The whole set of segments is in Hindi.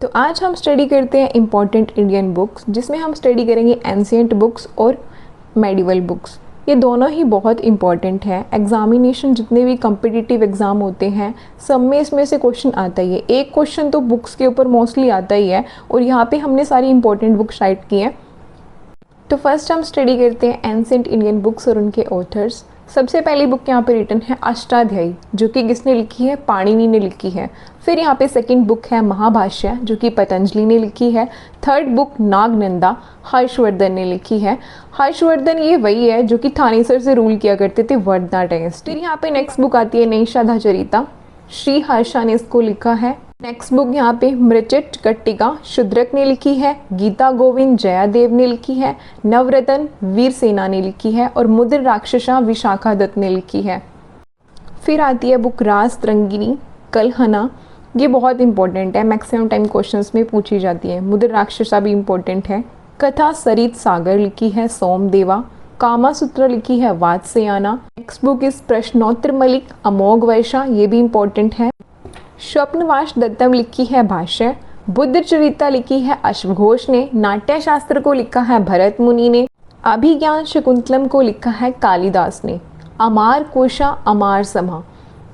तो आज हम स्टडी करते हैं इम्पॉर्टेंट इंडियन बुक्स, जिसमें हम स्टडी करेंगे एंशिएंट बुक्स और मेडिवल बुक्स। ये दोनों ही बहुत इंपॉर्टेंट है। एग्जामिनेशन जितने भी कम्पिटिटिव एग्ज़ाम होते हैं सब में इसमें से क्वेश्चन आता ही है। एक क्वेश्चन तो बुक्स के ऊपर मोस्टली आता ही है और यहाँ पे हमने सारी इंपॉर्टेंट बुक्स राइट की हैं। तो फर्स्ट हम स्टडी करते हैं एंशिएंट इंडियन बुक्स और उनके ऑथर्स। सबसे पहली बुक यहाँ पे रिटन है अष्टाध्यायी, जो कि किसने लिखी है? पाणिनि ने लिखी है। फिर यहाँ पे सेकंड बुक है महाभाष्य, जो कि पतंजलि ने लिखी है। थर्ड बुक नागनंदा, हर्षवर्धन ने लिखी है। हर्षवर्धन ये वही है जो कि थानेसर से रूल किया करते थे वर्धना डायनेस्टी। फिर यहाँ पे नेक्स्ट बुक आती है नैषाधाचरिता, श्री हर्षा ने इसको लिखा है। नेक्स्ट बुक यहाँ पे मृचिटकट्टिका शूद्रक ने लिखी है। गीता गोविंद जयादेव ने लिखी है। नवरत्न वीरसेना ने लिखी है और मुद्र राक्षसा विशाखा दत्त ने लिखी है। फिर आती है बुक रास तरंगिनी कलहना, ये बहुत इंपॉर्टेंट है, मैक्सिमम टाइम क्वेश्चंस में पूछी जाती है। मुद्र राक्षसा भी इंपॉर्टेंट है। कथा सरित सागर लिखी है सोमदेवा। कामा सूत्र लिखी है वात्स्यायना। नेक्स्ट बुक इस प्रश्नोत्तर मलिक अमोघ वर्षा, ये भी इंपॉर्टेंट है। स्वप्नवास दत्तम लिखी है भाष्य। बुद्ध चरिता लिखी है अश्वघोष ने। नाट्य शास्त्र को लिखा है भरत मुनि ने। अभिज्ञान शकुंतलम को लिखा है कालिदास ने। अमार कोशा अमार समा,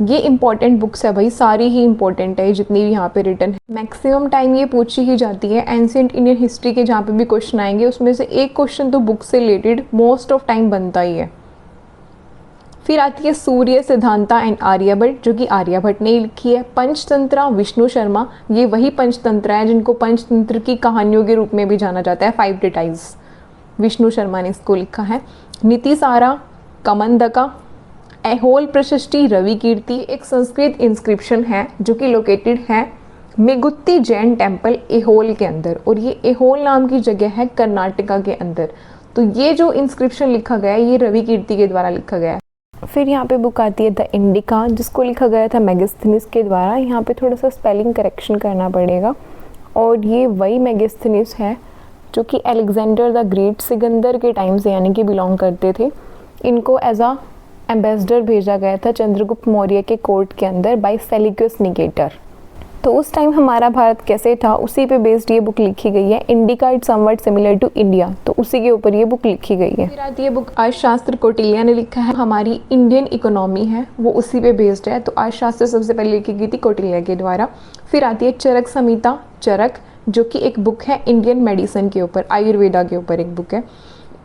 ये इंपॉर्टेंट बुक्स है भाई, सारी ही इंपॉर्टेंट है जितनी भी यहाँ पे रिटन है। मैक्सिमम टाइम ये पूछी ही जाती है। एंशिएंट इंडियन हिस्ट्री के जहाँ पे भी क्वेश्चन आएंगे उसमें से एक क्वेश्चन तो बुक से रिलेटेड मोस्ट ऑफ टाइम बनता ही है। फिर आती है सूर्य सिद्धांता एंड आर्यभट्ट, जो कि आर्यभट्ट ने लिखी है। पंचतंत्रा विष्णु शर्मा, ये वही पंचतंत्र है जिनको पंचतंत्र की कहानियों के रूप में भी जाना जाता है, 5 डिटाइल्स। विष्णु शर्मा ने इसको लिखा है। नीतिसारा कमंदका, ऐहोल प्रशस्ति रवि कीर्ति, एक संस्कृत इंस्क्रिप्शन है जो कि लोकेटेड है मेगुत्ती जैन टेम्पल ऐहोल के अंदर, और ये ऐहोल नाम की जगह है कर्नाटका के अंदर। तो ये जो इंस्क्रिप्शन लिखा गया है ये रवि कीर्ति के द्वारा लिखा गया है। फिर यहाँ पे बुक आती है द इंडिका, जिसको लिखा गया था मेगास्थनीज के द्वारा। यहाँ पे थोड़ा सा स्पेलिंग करेक्शन करना पड़ेगा, और ये वही मेगास्थनीज है जो कि अलेक्जेंडर द ग्रेट सिकंदर के टाइम से यानी कि बिलोंग करते थे। इनको एज अ एम्बेसडर भेजा गया था चंद्रगुप्त मौर्य के कोर्ट के अंदर बाय सेल्यूकस निकेटर। तो उस टाइम हमारा भारत कैसे था उसी पे बेस्ड ये बुक लिखी गई है। Indica it somewhat similar to India, तो उसी के ऊपर ये बुक लिखी गई है। फिर आती है बुक अर्थशास्त्र, कौटिल्य ने लिखा है। हमारी इंडियन इकोनॉमी है वो उसी पे बेस्ड है, तो अर्थशास्त्र सबसे पहले लिखी गई थी कौटिल्य के द्वारा। फिर आती है चरक संहिता, चरक जो कि एक बुक है इंडियन मेडिसिन के ऊपर, आयुर्वेदा के ऊपर एक बुक है।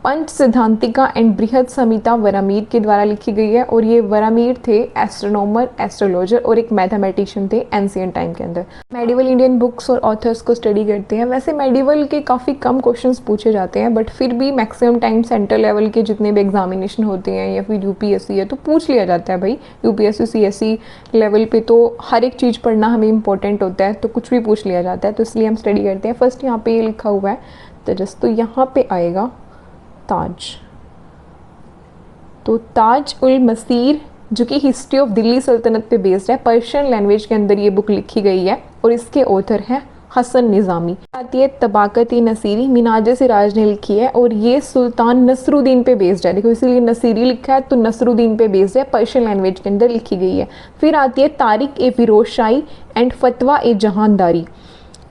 पंच सिद्धांतिका एंड बृहद संहिता वरामीर के द्वारा लिखी गई है, और ये वरामीर थे एस्ट्रोनॉमर, एस्ट्रोलॉजर और एक मैथमेटिशियन थे एंशिएंट टाइम के अंदर। मेडिवल इंडियन बुक्स और ऑथर्स को स्टडी करते हैं। वैसे मेडिवल के काफ़ी कम क्वेश्चंस पूछे जाते हैं, बट फिर भी मैक्सिमम टाइम सेंट्रल लेवल के जितने भी एग्जामिनेशन होते हैं या फिर यूपीएससी है तो पूछ लिया जाता है भाई। यूपीएससी सीएससी लेवल पे तो हर एक चीज़ पढ़ना हमें इंपॉर्टेंट होता है, तो कुछ भी पूछ लिया जाता है, तो इसलिए हम स्टडी करते हैं। फर्स्ट यहाँ पे ये लिखा हुआ है तेजस, तो यहाँ पे आएगा ताज। तो ताज उल मसीर जो कि हिस्ट्री ऑफ दिल्ली सल्तनत पे बेस्ड है, पर्शियन लैंग्वेज के अंदर ये बुक लिखी गई है और इसके ऑथर हैं हसन निज़ामी। आती है तबाकत नसीरी, मिनाज सिराज ने लिखी है और ये सुल्तान नसरुद्दीन पे बेस्ड है। देखो इसीलिए नसीरी लिखा है, तो नसरुद्दीन पे बेस्ड है, पर्शियन लैंग्वेज के अंदर लिखी गई है। फिर आती है तारिक ए फिरोज शाही एंड फतवा ए जहानदारी,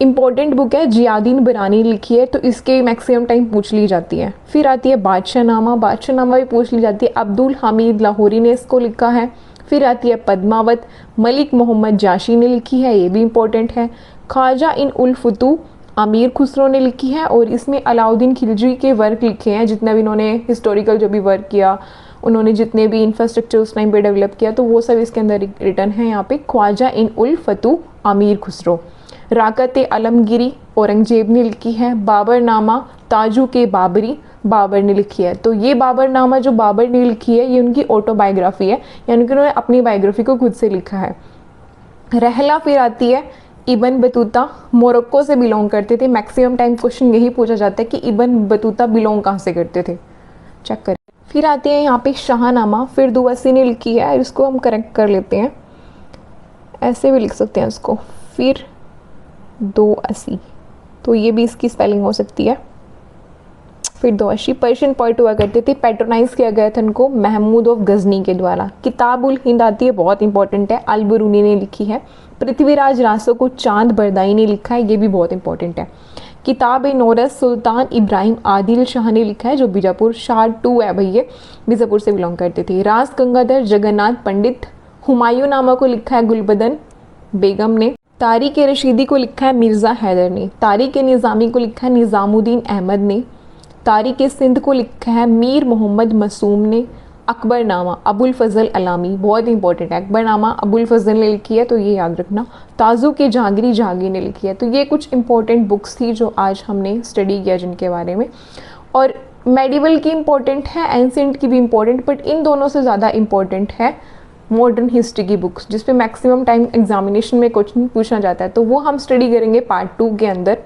इंपॉर्टेंट बुक है, जियादीन बरानी लिखी है, तो इसके मैक्सिमम टाइम पूछ ली जाती है। फिर आती है बादशाहनामा, बादशाहनामा भी पूछ ली जाती है, अब्दुल हमीद लाहौरी ने इसको लिखा है। फिर आती है पद्मावत, मलिक मोहम्मद जाशी ने लिखी है, ये भी इंपॉर्टेंट है। ख्वाजा इन उल फुतू, अमीर खुसरो ने लिखी है, और इसमें अलाउद्दीन खिलजी के वर्क लिखे हैं, जितना भी इन्होंने हिस्टोरिकल जो भी वर्क किया, उन्होंने जितने भी इंफ्रास्ट्रक्चर उस टाइम पे डेवलप किया, तो वो सब इसके अंदर रिटर्न है यहाँ पे। ख्वाजा इन उल फतू अमीर खुसरो। राकत आलमगिरी औरंगजेब ने लिखी है। बाबरनामा ताजू के बाबरी, बाबर ने लिखी है। तो ये बाबरनामा जो बाबर ने लिखी है ये उनकी ऑटोबायोग्राफी है, यानी कि उन्होंने अपनी बायोग्राफी को खुद से लिखा है। रहला फिर आती है इबन बतूता, मोरक्को से बिलोंग करते थे। मैक्सिमम टाइम क्वेश्चन यही पूछा जाता है कि इबन बतूता बिलोंग कहाँ से करते थे, चेक करें। फिर आती है यहाँ पे शाहनामा, फिर दुवसी ने लिखी है, इसको हम करेक्ट कर लेते हैं, ऐसे भी लिख सकते हैं इसको, फिर 280, तो ये भी इसकी स्पेलिंग हो सकती है। फिरदौसी पर्शियन पोइट हुआ करते थे, पैट्रोनाइज किया गया था उनको महमूद ऑफ गजनी के द्वारा। किताब उल हिंद आती है, बहुत इंपॉर्टेंट है, अल बरूनी ने लिखी है। पृथ्वीराज रासो को चांद बरदाई ने लिखा है, ये भी बहुत इंपॉर्टेंट है। किताब ए नोरस सुल्तान इब्राहिम आदिल शाह ने लिखा है, जो बीजापुर शाह टू है भाई, ये बीजापुर से बिलोंग करते थे। रास गंगाधर जगन्नाथ पंडित। हुमायूं नामा को लिखा है गुलबदन बेगम ने। तारिक ए रशीदी को लिखा है मिर्ज़ा हैदर ने। तारिक ए निज़ामी को लिखा है निज़ामुद्दीन अहमद ने। तारिक ए सिंध को लिखा है मीर मोहम्मद मसूम ने। अकबरनामा अबुल फजल अलामी, बहुत इंपॉर्टेंट है, अकबरनामा अबुल फजल ने लिखी है, तो ये याद रखना। ताजु के जहांगीरी जहांगीर ने लिखी है। तो ये कुछ इंपॉर्टेंट बुक्स थी जो आज हमने स्टडी किया जिनके बारे में। और मेडिवल की इंपॉर्टेंट है, एंसेंट की भी इंपॉर्टेंट, बट इन दोनों से ज़्यादा इंपॉर्टेंट है मॉडर्न हिस्ट्री की बुक्स, जिस पे मैक्सिमम टाइम एग्जामिनेशन में क्वेश्चन पूछा जाता है, तो वो हम स्टडी करेंगे पार्ट 2 के अंदर।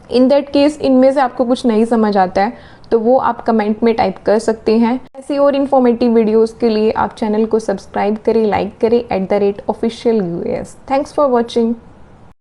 इन दैट केस इनमें से आपको कुछ नहीं समझ आता है तो वो आप कमेंट में टाइप कर सकते हैं। ऐसी और इन्फॉर्मेटिव वीडियोस के लिए आप चैनल को सब्सक्राइब करें, लाइक करें @official US। Thanks for watching.